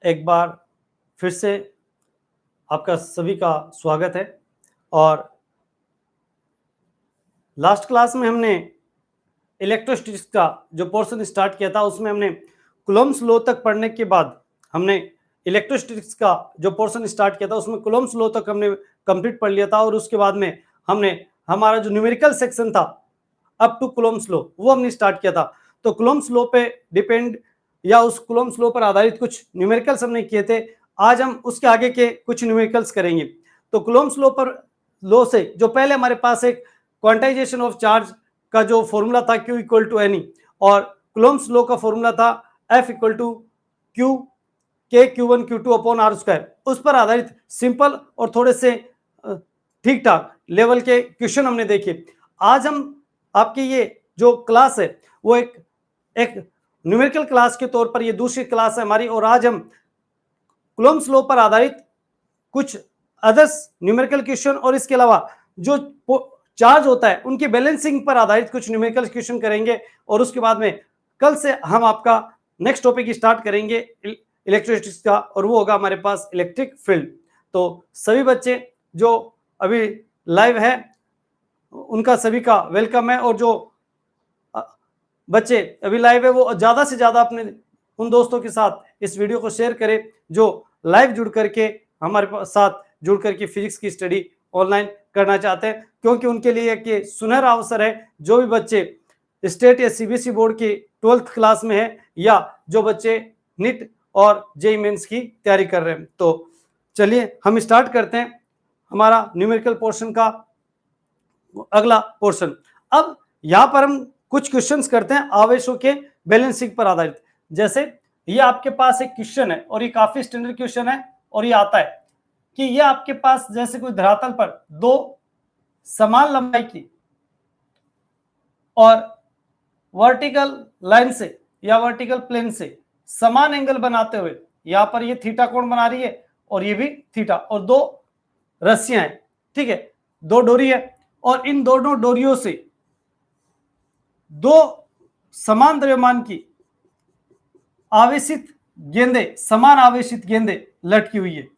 एक बार फिर से आपका सभी का स्वागत है। और लास्ट क्लास में हमने इलेक्ट्रोस्टैटिक्स का जो पोर्शन स्टार्ट किया था उसमें हमने कूलम्ब्स लॉ तक पढ़ने के बाद हमने इलेक्ट्रोस्टैटिक्स का जो पोर्शन स्टार्ट किया था उसमें कूलम्ब्स लॉ तक हमने कंप्लीट पढ़ लिया था। और उसके बाद में हमने हमारा जो न्यूमेरिकल सेक्शन था अप टू कूलम्ब्स लॉ वो हमने स्टार्ट किया था। तो कूलम्ब्स लॉ पे डिपेंड या उस कूलम्ब्स लॉ पर आधारित कुछ न्यूमेरिकल्स हमने किए थे। आज हम उसके आगे के कुछ न्यूमेरिकल्स करेंगे। तो कूलम्ब्स लॉ से जो पहले हमारे पास एक क्वांटाइजेशन ऑफ चार्ज का जो फॉर्मूला था Q इक्वल टू एनी, और कूलम्ब्स लॉ का फॉर्मूला था F इक्वल टू क्यू के Q1 Q2 upon are square, उस पर आधारित सिंपल और थोड़े से ठीक ठाक लेवल के क्वेश्चन हमने देखे। आज हम आपकी ये जो क्लास है वो एक न्यूमेरिकल क्लास के तौर पर ये दूसरी क्लास है हमारी, और आज हम कूलम्ब्स लॉ पर आधारित कुछ अदर्स न्यूमेरिकल क्वेश्चन और इसके अलावा जो चार्ज होता है उनकी बैलेंसिंग पर आधारित कुछ न्यूमेरिकल क्वेश्चन करेंगे। और उसके बाद में कल से हम आपका नेक्स्ट टॉपिक स्टार्ट करेंगे इलेक्ट्रिसिटी का, और वो होगा हमारे पास इलेक्ट्रिक फील्ड। तो सभी बच्चे जो अभी लाइव है उनका सभी का वेलकम है, और जो बच्चे अभी लाइव है वो ज्यादा से ज्यादा अपने उन दोस्तों के साथ इस वीडियो को शेयर करें जो लाइव जुड़ करके हमारे साथ जुड़ करके फिजिक्स की स्टडी ऑनलाइन करना चाहते हैं, क्योंकि उनके लिए एक सुनहरा अवसर है। जो भी बच्चे स्टेट या सीबीएसई बोर्ड की 12th क्लास में है या जो बच्चे नीट और जेईई मेंस की तैयारी कर रहे हैं। तो चलिए हम स्टार्ट करते हैं हमारा न्यूमेरिकल पोर्शन का अगला पोर्शन। अब यहां पर हम कुछ क्वेश्चंस करते हैं आवेशों के बैलेंसिंग पर आधारित। जैसे ये आपके पास एक क्वेश्चन है और ये काफी स्टैंडर्ड क्वेश्चन है, और ये आता है कि ये आपके पास जैसे कोई धरातल पर दो समान लंबाई की और वर्टिकल लाइन से या वर्टिकल प्लेन से समान एंगल बनाते हुए, यहां पर ये थीटा कोण बना रही है और ये भी थीटा, और दो रस्सियां हैं, ठीक है, दो डोरी है, और इन दोनों डोरियों से दो समान द्रव्यमान की आवेशित गेंदें, समान आवेशित गेंदें लटकी हुई है।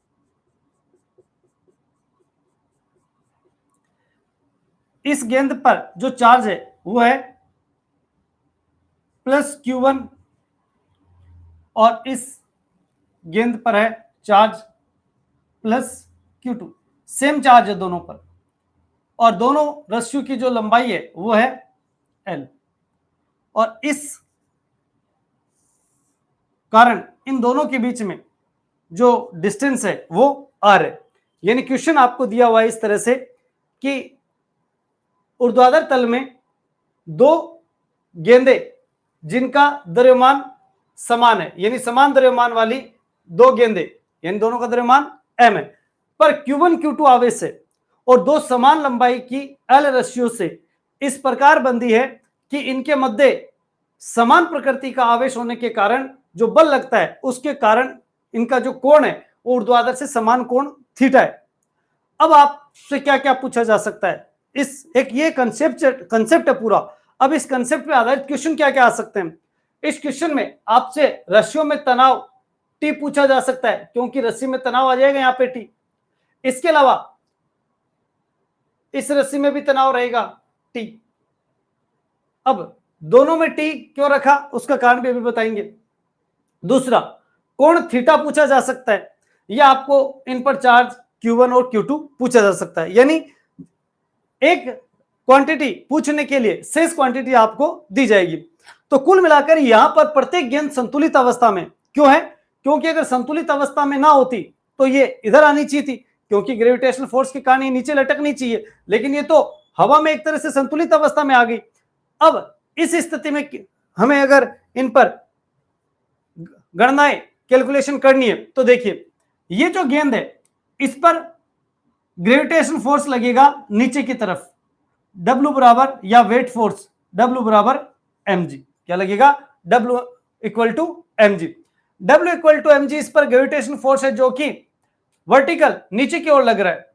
इस गेंद पर जो चार्ज है वो है प्लस Q1, और इस गेंद पर है charge plus Q2। Same charge है दोनों पर, और दोनों रस्सियों की जो लंबाई है वो है L, और इस कारण इन दोनों के बीच में जो डिस्टेंस है वो R है। यानी क्वेश्चन आपको दिया हुआ है इस तरह से कि ऊर्ध्वाधर तल में दो गेंदें जिनका द्रव्यमान समान है, यानी समान द्रव्यमान वाली दो गेंदें, यानी दोनों का द्रव्यमान m है, पर Q1 Q2 आवेश है और दो समान लंबाई की L रस्सियों से इस प्रकार बंधी है कि इनके मध्य समान प्रकृति का आवेश होने के कारण जो बल लगता है उसके कारण इनका जो कोण है वो ऊर्ध्वाधर से समान कोण थीटा है। अब आपसे क्या क्या पूछा जा सकता है, इस एक ये कंसेप्ट है पूरा। अब इस कंसेप्ट पे आधारित क्वेश्चन क्या क्या आ सकते हैं। इस क्वेश्चन में आपसे रस्सियों में तनाव टी पूछा जा सकता है, क्योंकि रस्सी में तनाव आ जाएगा यहाँ पे टी। इसके अलावा इस रस्सी में भी तनाव रहेगा टी। अब दोनों में टी क्यों रखा उसका कारण भी अभी बताएंगे। दूसरा, कोण थीटा पूछा जा सकता है, या आपको इन पर चार्ज Q1 और Q2 पूछा जा सकता है। यानी एक क्वांटिटी पूछने के लिए शेष क्वांटिटी आपको दी जाएगी। तो कुल मिलाकर यहां पर प्रत्येक गेंद संतुलित अवस्था में क्यों है, क्योंकि अगर संतुलित अवस्था में ना होती तो ये इधर आनी चाहिए थी, क्योंकि ग्रेविटेशनल फोर्स के कारण ये नीचे लटकनी चाहिए, लेकिन ये तो हवा में एक तरह से संतुलित अवस्था में आ गई। अब इस स्थिति में हमें अगर इन पर गणनाएं कैलकुलेशन करनी है तो देखिए, ये जो गेंद है इस पर ग्रेविटेशन फोर्स लगेगा नीचे की तरफ, W बराबर, या वेट फोर्स W बराबर mg। क्या लगेगा, W equal to mg। W equal to mg इस पर ग्रेविटेशन फोर्स है जो कि वर्टिकल नीचे की ओर लग रहा है,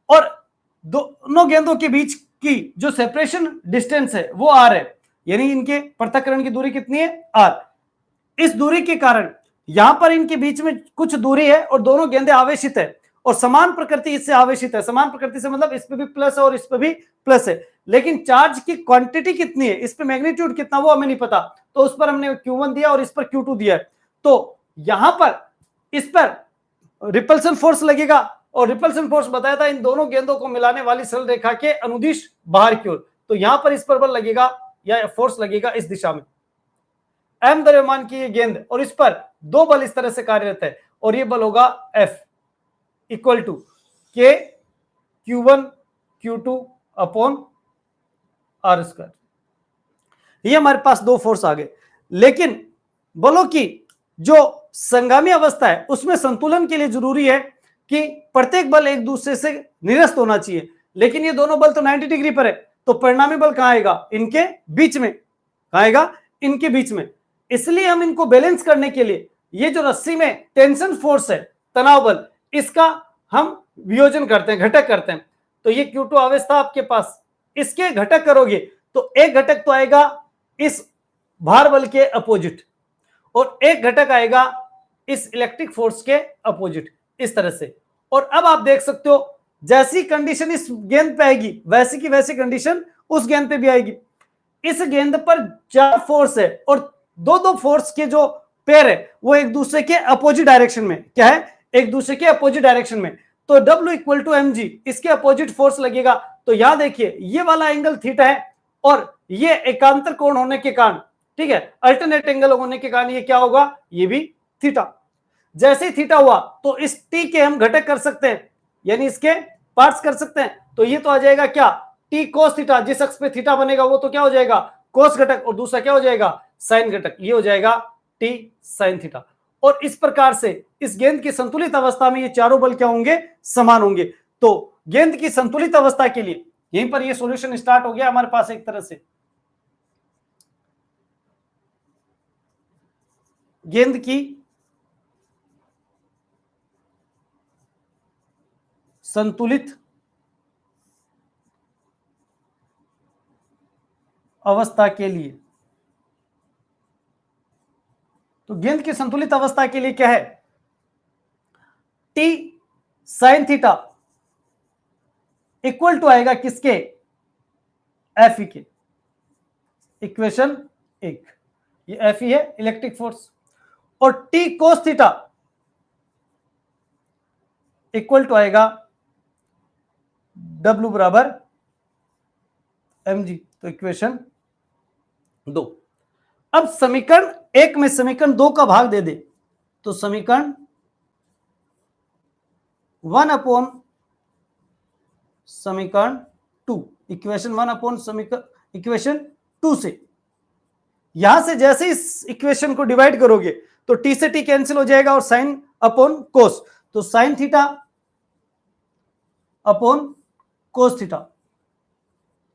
और दोनों गेंदों के बीच की जो सेपरेशन डिस्टेंस है वो r है, यानी इनके पृथक्करण की दूरी कितनी है, r। इस दूरी के कारण यहां पर इनके बीच में कुछ दूरी है और दोनों गेंदें आवेशित है और समान प्रकृति इससे आवेशित है। समान प्रकृति से मतलब इस पे भी प्लस है और इस पे भी प्लस है, लेकिन चार्ज की क्वांटिटी कितनी है, इस पे मैग्नीट्यूड कितना वो हमें नहीं पता, तो उस पर हमने Q1 दिया और इस पर Q2 दिया है। तो यहां पर इस पर रिपल्सन फोर्स लगेगा और रिपल्सन फोर्स बताया था इन दोनों गेंदों को मिलाने वाली सरल रेखा के अनुदिश बाहर की ओर, तो यहां पर इस पर बल लगेगा या फोर्स लगेगा इस दिशा में, m द्रव्यमान की ये गेंद और इस पर दो बल इस तरह से कार्यरत है और ये बल होगा F equal to K Q1 Q2 upon R square. ये हमारे पास दो फोर्स आ गए, लेकिन बलों की जो संगामी अवस्था है उसमें संतुलन के लिए जरूरी है कि प्रत्येक बल एक दूसरे से निरस्त होना चाहिए, लेकिन ये दोनों बल तो 90 डिग्री पर है, तो परिणामी बल कहां आएगा, इनके बीच में, कहां आएगा, इनके बीच में। इसलिए हम इनको बैलेंस करने के लिए ये जो रस्सी में टेंशन फोर्स है, तनाव बल, इसका हम वियोजन करते हैं, घटक करते हैं। तो ये Q2 आवेश था आपके पास, इसके घटक करोगे तो एक घटक तो आएगा इस भार बल के अपोजिट और एक घटक आएगा इस इलेक्ट्रिक फोर्स के अपोजिट, इस तरह से। और अब आप देख सकते हो जैसी कंडीशन इस गेंद पे आएगी वैसी की वैसी कंडीशन उस गेंद पे भी आएगी। इस गेंद पर चार फोर्स है और दो दो फोर्स के जो पेयर है वो एक दूसरे के अपोजिट डायरेक्शन में, क्या है, एक दूसरे के अपोजिट डायरेक्शन में। तो W इक्वल टू mg, इसके अपोजिट फोर्स लगेगा। तो यहां देखिए ये वाला एंगल थीटा है और ये एकांतर कोण होने के कारण, ठीक है, अल्टरनेट एंगल होने के कारण ये क्या होगा, ये भी थीटा। जैसे ही थीटा हुआ तो इस t के हम घटक कर सकते हैं, यानी इसके पार्ट्स कर सकते हैं। तो ये तो आ जाएगा क्या, t cos थीटा, जिस अक्ष पे थीटा बनेगा वो तो क्या हो जाएगा, cos घटक, और दूसरा क्या हो जाएगा, sin घटक, ये हो जाएगा t sin थीटा। और इस प्रकार से इस गेंद की संतुलित अवस्था में ये चारों बल क्या होंगे, समान होंगे। तो गेंद की संतुलित अवस्था के लिए यहीं पर ये सॉल्यूशन स्टार्ट हो गया हमारे पास एक तरह से। गेंद की संतुलित अवस्था के लिए, तो गेंद की संतुलित अवस्था के लिए क्या है, t sin theta equal to आएगा किसके, एफ ई के, इक्वेशन 1, ये एफ ई है इलेक्ट्रिक फोर्स, और t cos theta equal to आएगा W बराबर mg, तो इक्वेशन 2। अब समीकरण 1 में समीकरण 2 का भाग दे दे तो समीकरण 1 अपॉन समीकरण 2, इक्वेशन 1 अपॉन समीकरण इक्वेशन 2 से, यहां से जैसे इस इक्वेशन को डिवाइड करोगे तो t से t कैंसिल हो जाएगा और साइन अपॉन कोस, तो sine theta upon cos theta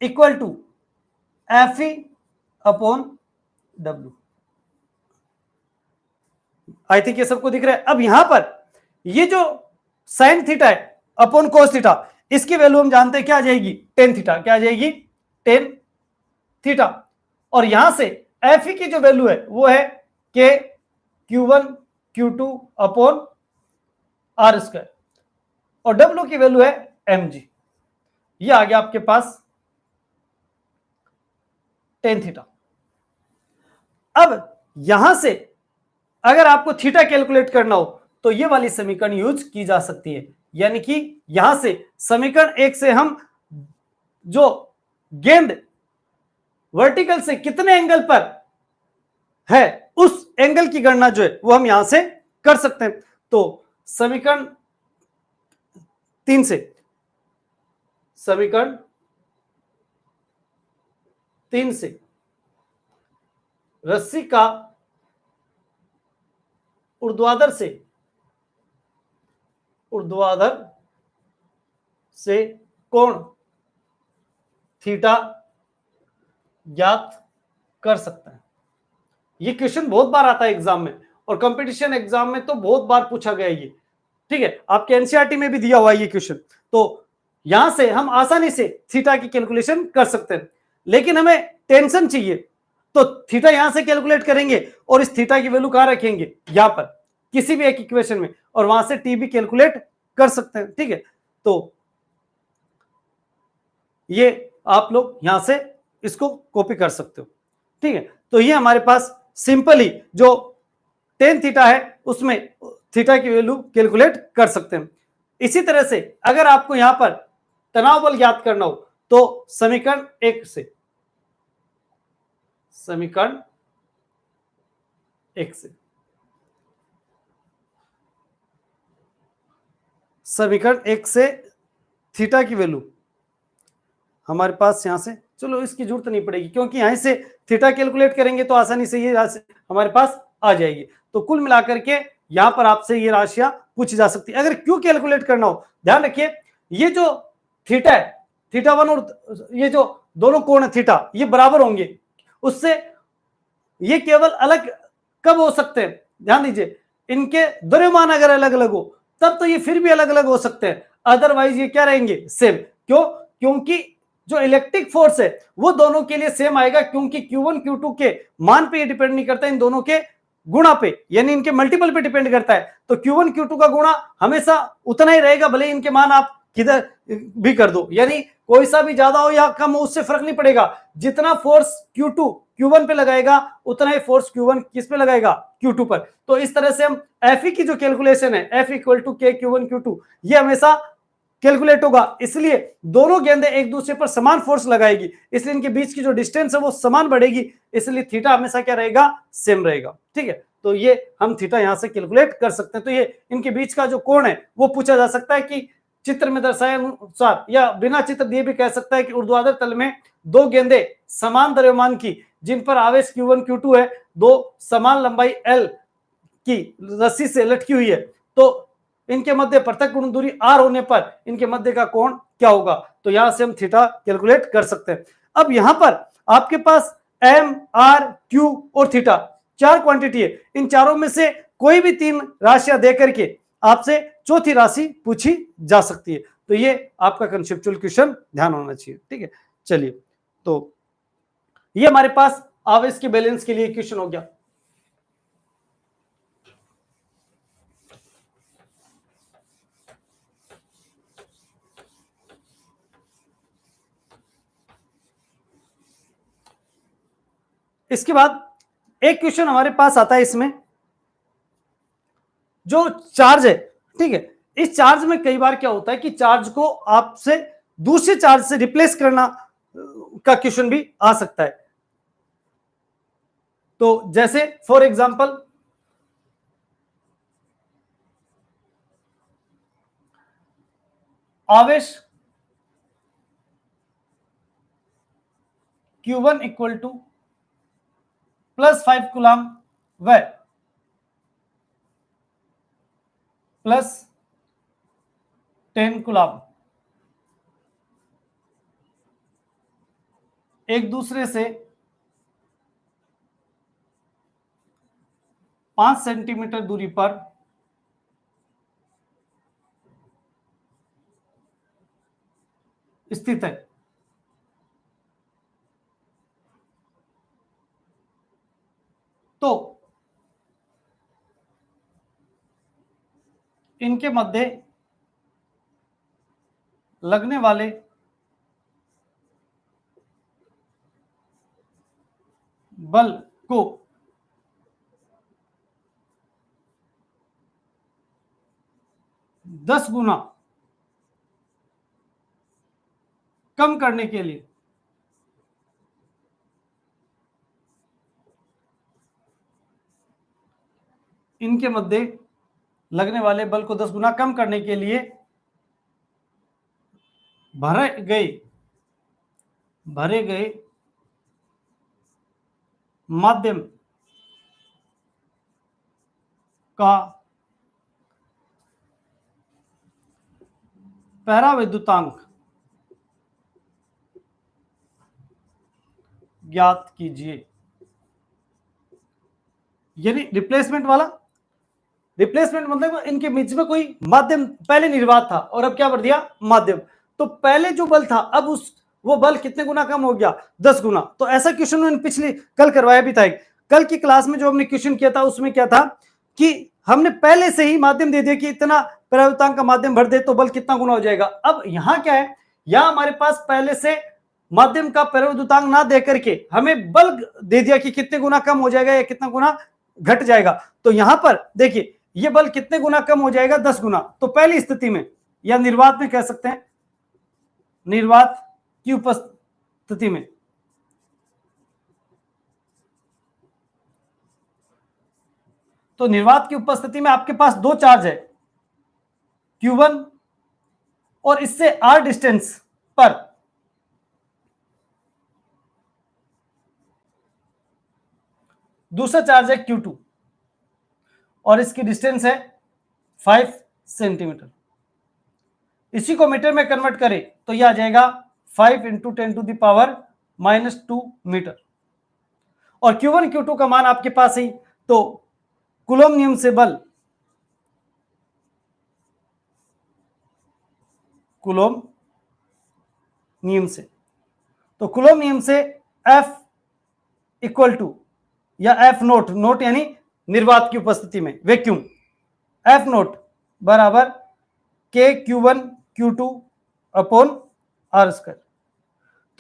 equal to F E upon W। I think ये सबको दिख रहा है। अब यहां पर ये जो साइन थीटा है अपॉन कोस थीटा, इसकी वैल्यू हम जानते हैं क्या आ जाएगी, टेन थीटा, क्या आ जाएगी, टेन थीटा। और यहां से एफ ई की जो वैल्यू है वो है के Q1 Q2 upon R square और W की वैल्यू है mg, ये आ गया आपके पास टेन थीटा। अब यहां से अगर आपको थीटा कैलकुलेट करना हो तो ये वाली समीकरण यूज की जा सकती है, यानी कि यहां से समीकरण 1 से हम जो गेंद वर्टिकल से कितने एंगल पर है उस एंगल की गणना जो है वो हम यहां से कर सकते हैं। तो समीकरण 3 से, समीकरण 3 से रस्सी का ऊर्ध्वाधर से कोण थीटा ज्ञात कर सकते हैं। ये क्वेश्चन बहुत बार आता है एग्जाम में और कंपटीशन एग्जाम में तो बहुत बार पूछा गया ये, ठीक है, आपके एनसीईआरटी में भी दिया हुआ है ये क्वेश्चन। तो यहां से हम आसानी से थीटा की कैलकुलेशन कर सकते हैं, लेकिन हमें टेंशन चाहिए तो थीटा यहां से कैलकुलेट करेंगे और इस थीटा की वैल्यू कहां रखेंगे, यहां पर। किसी भी एक इक्वेशन में, और वहां से टी भी कैलकुलेट कर सकते हैं। ठीक है, तो ये आप लोग यहां से इसको कॉपी कर सकते हो। ठीक है, तो ये हमारे पास सिंपली जो टेन थीटा है उसमें थीटा की वैल्यू कैलकुलेट कर सकते हैं। इसी तरह से अगर आपको यहां पर तनाव बल ज्ञात करना हो तो समीकरण 1 से, समीकरण 1 से, समीकरण 1 से थीटा की वैल्यू हमारे पास यहां से, चलो इसकी जरूरत नहीं पड़ेगी क्योंकि यहां से थीटा कैलकुलेट करेंगे तो आसानी से ये राशि हमारे पास आ जाएगी। तो कुल मिलाकर के यहां पर आपसे ये राशियां पूछी जा सकती है। अगर क्यों कैलकुलेट करना हो, ध्यान रखिए ये जो थीटा है, थीटा 1 और ये जो दोनों कोण है थीटा, ये बराबर होंगे, उससे ये केवल अलग कब हो सकते हैं, ध्यान दीजिए, इनके द्रव्यमान अगर अलग अलग हो तब तो ये फिर भी अलग अलग हो सकते हैं, अदरवाइज ये क्या रहेंगे, सेम। क्यों? क्योंकि जो इलेक्ट्रिक फोर्स है वो दोनों के लिए सेम आएगा, क्योंकि Q1 Q2 के मान पे ये डिपेंड नहीं करता, इन दोनों के गुणा पे यानी इनके मल्टीपल पे डिपेंड करता है। तो Q1 Q2 का गुणा हमेशा उतना ही रहेगा, भले इनके मान आप किधर भी कर दो, यानी कोई सा भी ज्यादा हो या कम हो उससे फर्क नहीं पड़ेगा। जितना फोर्स Q2 Q1 पे लगाएगा उतना ही फोर्स Q1 किस पे लगाएगा, Q2 पर। तो इस तरह से हम Fe की जो कैलकुलेशन है F equal to K Q1 Q2 ये हमेशा कैलकुलेट होगा, इसलिए दोनों गेंदें एक दूसरे पर समान फोर्स लगाएगी, इसलिए इनके बीच की जो डिस्टेंस है वो समान बढ़ेगी, इसलिए थीटा हमेशा क्या रहेगा, सेम रहेगा। ठीक है, तो ये हम थीटा यहां से कैलकुलेट कर सकते हैं। तो ये इनके बीच का जो कोण है वो पूछा जा सकता है कि चित्र में दर्शाए अनुसार, या बिना चित्र दिए भी कह सकता है कि ऊर्ध्वाधर तल में दो गेंदें समान द्रव्यमान की जिन पर आवेश Q1 Q2 है, दो समान लंबाई L की रस्सी से लटकी हुई है, तो इनके मध्य पृथक गुण दूरी r होने पर इनके मध्य का कोण क्या होगा, तो यहां से हम थीटा कैलकुलेट कर सकते हैं। अब यहां पर आपके पास m r q और थीटा चार क्वांटिटी है, इन चारों में से कोई भी तीन राशियां देकर के आपसे चौथी राशि पूछी जा सकती है। तो ये आपका कंसेप्चुअल क्वेश्चन ध्यान होना चाहिए। ठीक है, चलिए, तो ये हमारे पास आवेश के बैलेंस के लिए क्वेश्चन हो गया। इसके बाद एक क्वेश्चन हमारे पास आता है, इसमें जो चार्ज है, ठीक है, इस चार्ज में कई बार क्या होता है कि चार्ज को आपसे दूसरे चार्ज से रिप्लेस करना का क्वेश्चन भी आ सकता है। तो जैसे फॉर एग्जांपल आवेश Q1 इक्वल टू +5 कूलम व +10 कूलम एक दूसरे से 5 सेंटीमीटर दूरी पर स्थित है, तो इनके मध्य लगने वाले बल को दस गुना कम करने के लिए इनके मध्य लगने वाले बल को 10 गुना कम करने के लिए भरे गए माध्यम का परावैद्युतांक ज्ञात कीजिए। यानी रिप्लेसमेंट वाला, रिप्लेसमेंट मतलब इनके बीच में कोई माध्यम पहले निर्वात था और अब क्या बढ़ दिया, माध्यम। तो पहले जो बल था अब वो बल कितने गुना कम हो गया, 10 गुना। तो ऐसा क्वेश्चन मैंने पिछले कल करवाया भी था, कल की क्लास में जो हमने क्वेश्चन किया था उसमें क्या था कि हमने पहले से ही माध्यम दे दिया कि इतना परावर्तांक का माध्यम भर दे तो बल कितना गुना हो जाएगा। अब यहां क्या है, यहां हमारे पास पहले से माध्यम का परावर्तांक ना दे करके हमें बल दे दिया कि कितने गुना कम हो जाएगा या कितना गुना घट जाएगा। तो यहां पर देखिए ये बल कितने गुना कम हो जाएगा, 10 गुना। तो पहली स्थिति में या निर्वात में कह सकते हैं, निर्वात की उपस्थिति में तो निर्वात की उपस्थिति में आपके पास दो चार्ज है, Q1 और इससे r डिस्टेंस पर दूसरा चार्ज है Q2 और इसकी डिस्टेंस है 5 सेंटीमीटर। इसी को मीटर में कन्वर्ट करें तो यह आ जाएगा 5 × 10⁻⁻2 मीटर। और Q1 Q2 का मान आपके पास ही, तो कूलॉम नियम से बल, कूलॉम नियम से, तो कूलॉम नियम से F इक्वल टू या F नोट, नोट यानी निर्वात की उपस्थिति में वैक्यूम, F नोट बराबर K Q1 Q2 upon R square.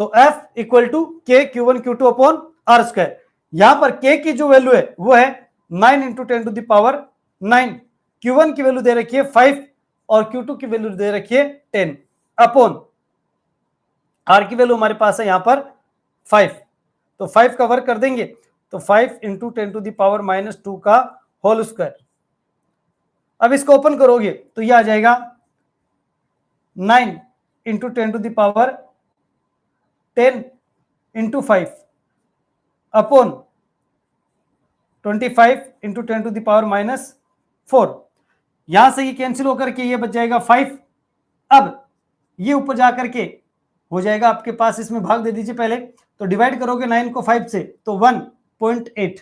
तो F equal to K Q1 Q2 upon R square. यहां पर K की जो वैल्यू है वो है 9 × 10⁹। Q1 की वैल्यू दे रखी है 5 और Q2 की वैल्यू दे रखी है 10 अपॉन R की वैल्यू हमारे पास है यहां पर 5। तो 5 का वर्क कर देंगे तो 5 × 10⁻⁻2 का होल स्क्वायर। अब इसको ओपन करोगे तो यह आ जाएगा 9 × 10⁻10 × 5 अपॉन 25 × 10⁻⁻4। यहां से ये कैंसिल होकर के ये बच जाएगा 5। अब ये ऊपर जाकर के हो जाएगा आपके पास, इसमें भाग दे दीजिए पहले, तो डिवाइड करोगे 9 को 5 से तो 1.8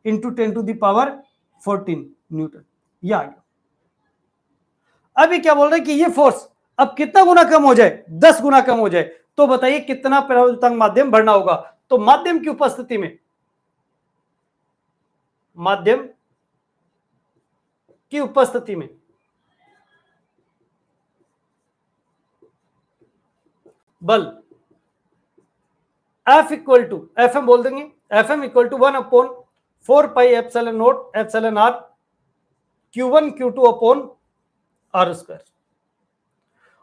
× 10⁻14 न्यूटन, ये आ गया। अभी क्या बोल रहे हैं कि ये फोर्स अब कितना गुना कम हो जाए, 10 गुना कम हो जाए। तो बताइए कितना परावर्तांक माध्यम बढ़ना होगा। तो माध्यम की उपस्थिति में, माध्यम की उपस्थिति में बल F इक्वल टू, FM बोल देंगे, FM equal to 1/4πε0 Q1 Q2 upon R square.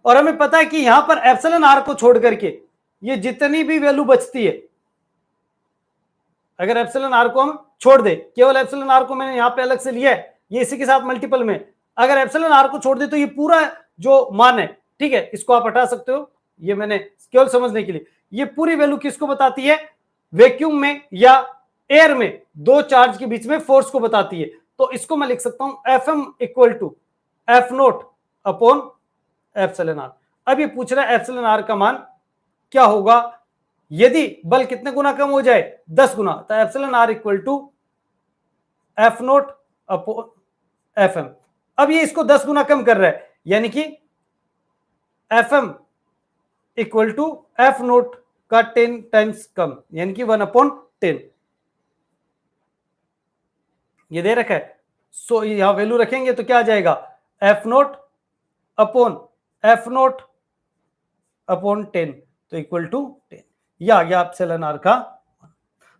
और हमें पता है कि यहां पर εr को छोड़ करके ये जितनी भी वैल्यू बचती है, अगर εr को हम छोड़ दे, केवल εr को मैंने यहां पे अलग से लिया है, ये इसी के साथ मल्टीपल में, अगर εr को छोड़ दे तो ये पूरा जो मान है, ठीक है, इसको आप हटा सकते हो, ये मैंने केवल समझने के लिए, ये पूरी वैल्यू किसको बताती है, वैक्यूम में या एयर में दो चार्ज के बीच में फोर्स को बताती है। तो इसको मैं लिख सकता हूं FM equal to F naught upon εr। अब ये पूछ रहा है εr का मान क्या होगा यदि बल कितने गुना कम हो जाए, 10 गुना। तो εr equal to F naught upon FM। अब ये इसको 10 गुना कम कर रहा है, यानी कि FM equal to F naught का 10 टाइम्स कम, यानी कि 1/10 ये दे रखा है। सो यहां वैल्यू रखेंगे तो क्या आ जाएगा, F naught upon F naught upon 10 तो इक्वल टू 10, यह आ गया εr का।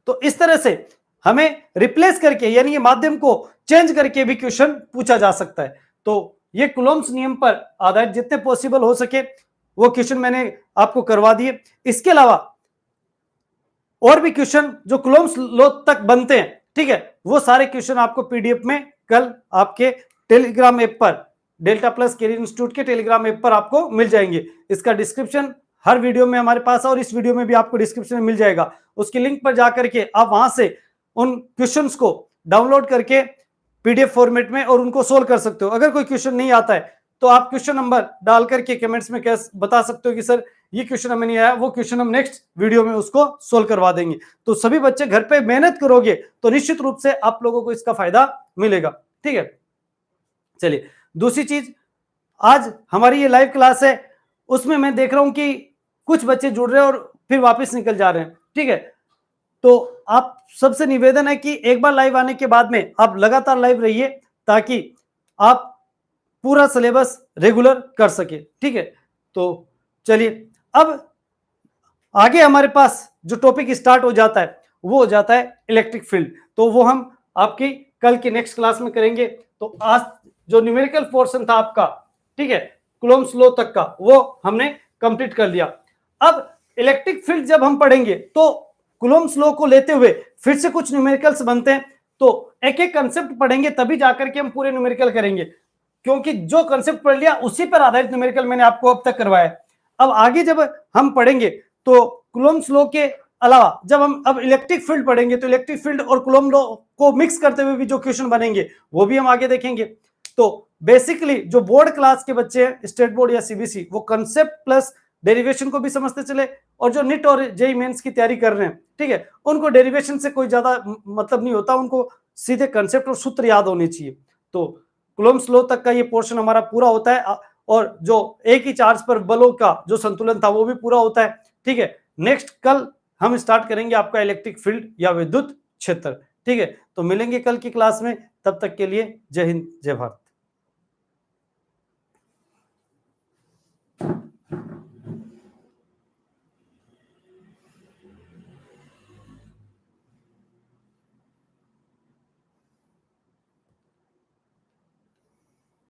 तो इस तरह से हमें रिप्लेस करके, यानी ये माध्यम को चेंज करके भी क्वेश्चन पूछा जा सकता है। तो ये कूलॉम्स नियम पर आधारित जितने पॉसिबल हो सके वो क्वेश्चन मैंने आपको करवा दिए। इसके अलावा और भी क्वेश्चन जो कूलॉम्स लॉ तक बनते हैं, ठीक है, वो सारे क्वेश्चन आपको पीडीएफ में कल आपके टेलीग्राम ऐप पर, डेल्टा प्लस कैरियर इंस्टीट्यूट के टेलीग्राम ऐप पर आपको मिल जाएंगे। इसका डिस्क्रिप्शन हर वीडियो में हमारे पास है और इस वीडियो में भी आपको डिस्क्रिप्शन में मिल जाएगा। उसकी लिंक पर जाकर के आप वहां से उन क्वेश्चंस को डाउनलोड करके पीडीएफ फॉर्मेट में और उनको सोल्व कर सकते हो। अगर कोई क्वेश्चन नहीं आता है तो आप क्वेश्चन नंबर डाल करके कमेंट्स में कैसे बता सकते हो कि सर ये क्वेश्चन हमें नहीं आया, वो क्वेश्चन हम नेक्स्ट वीडियो में उसको सोल्व करवा देंगे। तो सभी बच्चे घर पे मेहनत करोगे तो निश्चित रूप से आप लोगों को इसका फायदा मिलेगा, ठीक है। चलिए दूसरी चीज, आज हमारी ये लाइव क्लास है, उसमें मैं देख रहा हूं कि कुछ बच्चे जुड़ रहे हैं और फिर वापस निकल जा रहे हैं, ठीक है। तो आप सबसे निवेदन है कि एक बार लाइव आने के बाद में आप लगातार लाइव रहिए, ताकि आप पूरा सिलेबस रेगुलर कर सके। ठीक है, तो चलिए अब आगे हमारे पास जो टॉपिक स्टार्ट हो जाता है वो हो जाता है इलेक्ट्रिक फील्ड। तो वो हम आपकी कल की नेक्स्ट क्लास में करेंगे। तो आज जो न्यूमेरिकल पोर्शन था आपका, ठीक है, कूलम्ब्स लॉ तक का, वो हमने कंप्लीट कर लिया। अब इलेक्ट्रिक फील्ड जब हम पढ़ेंगे तो कूलम्ब्स लॉ को लेते हुए फिर से कुछ न्यूमेरिकल्स बनते हैं, तो एक एक कंसेप्ट पढ़ेंगे तभी जाकर के हम पूरे न्यूमेरिकल करेंगे, क्योंकि जो कंसेप्ट पढ़ लिया उसी पर आधारित न्यूमेरिकल मैंने आपको अब तक करवाया। अब आगे जब हम पढ़ेंगे तो कूलम्ब्स लॉ के अलावा जब हम अब इलेक्ट्रिक फील्ड पढ़ेंगे तो इलेक्ट्रिक फील्ड और कूलम्ब लॉ को मिक्स करते हुए भी जो क्वेश्चन बनेंगे वो भी हम आगे देखेंगे। तो बेसिकली जो बोर्ड क्लास के बच्चे हैं, स्टेट बोर्ड या सीबीएसई, वो कंसेप्ट प्लस डेरिवेशन को भी समझते चले, और जो नीट और जेईई मेंस की तैयारी कर रहे हैं, ठीक है, उनको डेरिवेशन से कोई ज्यादा मतलब नहीं होता, उनको सीधे कंसेप्ट और सूत्र याद होने चाहिए। तो कूलम्ब्स लॉ तक का ये पोर्शन हमारा पूरा होता है, और जो एक ही चार्ज पर बलों का जो संतुलन था वो भी पूरा होता है। ठीक है, नेक्स्ट कल हम स्टार्ट करेंगे आपका इलेक्ट्रिक फील्ड या विद्युत क्षेत्र। ठीक है, तो मिलेंगे कल की क्लास में, तब तक के लिए जय हिंद जय भारत।